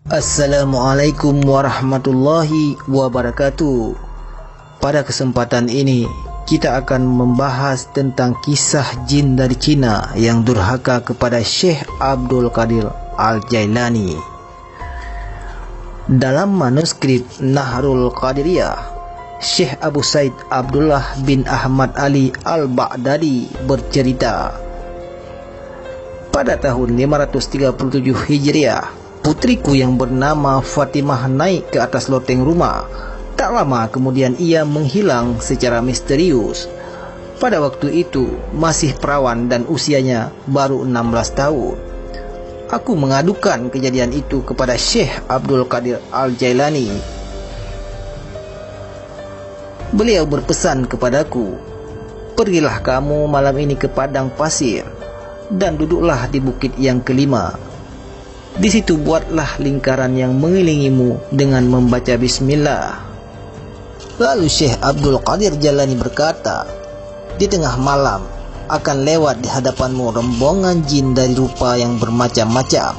Assalamualaikum warahmatullahi wabarakatuh. Pada kesempatan ini kita akan membahas tentang kisah jin dari Cina yang durhaka kepada Syekh Abdul Qadir Al-Jailani. Dalam manuskrip Nahrul Qadiriyah, Syekh Abu Said Abdullah bin Ahmad Ali Al-Baghdadi bercerita, pada tahun 537 Hijriah, putriku yang bernama Fatimah naik ke atas loteng rumah. Tak lama kemudian ia menghilang secara misterius. Pada waktu itu masih perawan dan usianya baru 16 tahun. Aku mengadukan kejadian itu kepada Syekh Abdul Qadir Al-Jailani. Beliau berpesan kepadaku, "Pergilah kamu malam ini ke padang pasir dan duduklah di bukit yang kelima. Di situ buatlah lingkaran yang mengelilingimu dengan membaca bismillah." Lalu Syekh Abdul Qadir Jailani berkata, "Di tengah malam akan lewat di hadapanmu rombongan jin dari rupa yang bermacam-macam.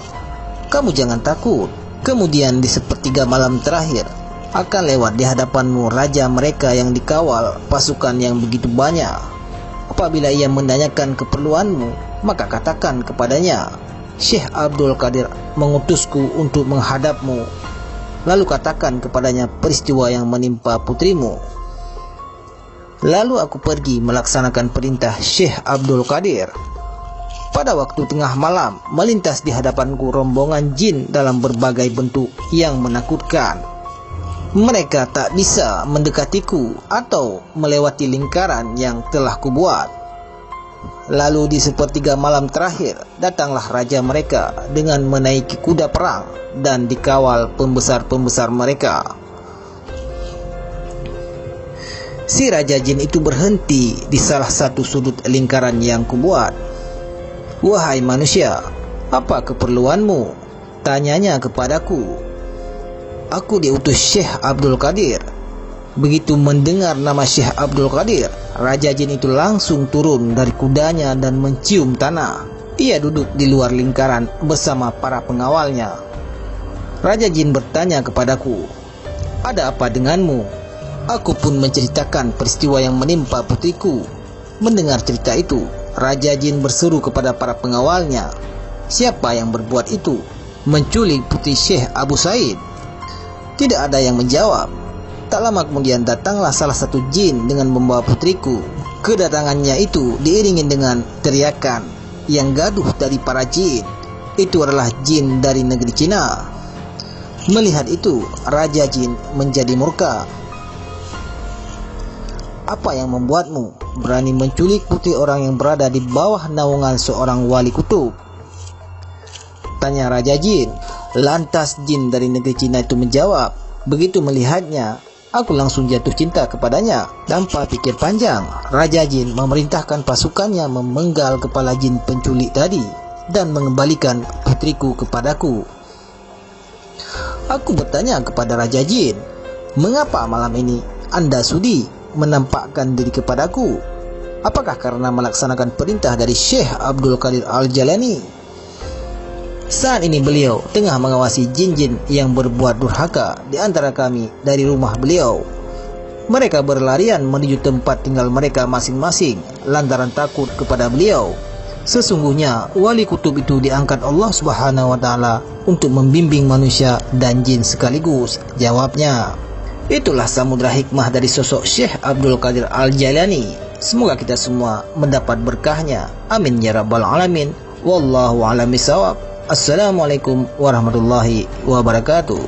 Kamu jangan takut. Kemudian di sepertiga malam terakhir akan lewat di hadapanmu raja mereka yang dikawal pasukan yang begitu banyak. Apabila ia menanyakan keperluanmu, maka katakan kepadanya, Syekh Abdul Qadir mengutusku untuk menghadapmu. Lalu katakan kepadanya peristiwa yang menimpa putrimu." Lalu aku pergi melaksanakan perintah Syekh Abdul Qadir. Pada waktu tengah malam, melintas di hadapanku rombongan jin dalam berbagai bentuk yang menakutkan. Mereka tak bisa mendekatiku atau melewati lingkaran yang telah kubuat. Lalu di sepertiga malam terakhir, datanglah raja mereka dengan menaiki kuda perang dan dikawal pembesar-pembesar mereka. Si raja jin itu berhenti di salah satu sudut lingkaran yang kubuat. "Wahai manusia, apa keperluanmu?" tanyanya kepadaku. "Aku diutus Syekh Abdul Qadir." Begitu mendengar nama Syekh Abdul Qadir, raja jin itu langsung turun dari kudanya dan mencium tanah. Ia duduk di luar lingkaran bersama para pengawalnya. Raja jin bertanya kepadaku, "Ada apa denganmu?" Aku pun menceritakan peristiwa yang menimpa putriku. Mendengar cerita itu, raja jin berseru kepada para pengawalnya, "Siapa yang berbuat itu? Menculik putri Syekh Abu Said?" Tidak ada yang menjawab. Tak lama kemudian datanglah salah satu jin dengan membawa putriku. Kedatangannya itu diiringi dengan teriakan yang gaduh dari para jin. Itu adalah jin dari negeri Cina. Melihat itu, raja jin menjadi murka. "Apa yang membuatmu berani menculik putri orang yang berada di bawah naungan seorang wali kutub?" tanya raja jin. Lantas jin dari negeri Cina itu menjawab, "Begitu melihatnya, aku langsung jatuh cinta kepadanya." Tanpa pikir panjang, raja jin memerintahkan pasukannya memenggal kepala jin penculik tadi dan mengembalikan putriku kepadaku. Aku bertanya kepada raja jin, "Mengapa malam ini Anda sudi menampakkan diri kepadaku? Apakah karena melaksanakan perintah dari Syekh Abdul Qadir Al-Jailani?" Saat ini beliau tengah mengawasi jin-jin yang berbuat durhaka di antara kami dari rumah beliau. Mereka berlarian menuju tempat tinggal mereka masing-masing lantaran takut kepada beliau. Sesungguhnya wali kutub itu diangkat Allah Subhanahu wa taala untuk membimbing manusia dan jin sekaligus, jawabnya. Itulah samudra hikmah dari sosok Syekh Abdul Qadir Al-Jailani. Semoga kita semua mendapat berkahnya. Amin ya rabbal alamin. Wallahu a'lam bishawab. Assalamualaikum warahmatullahi wabarakatuh.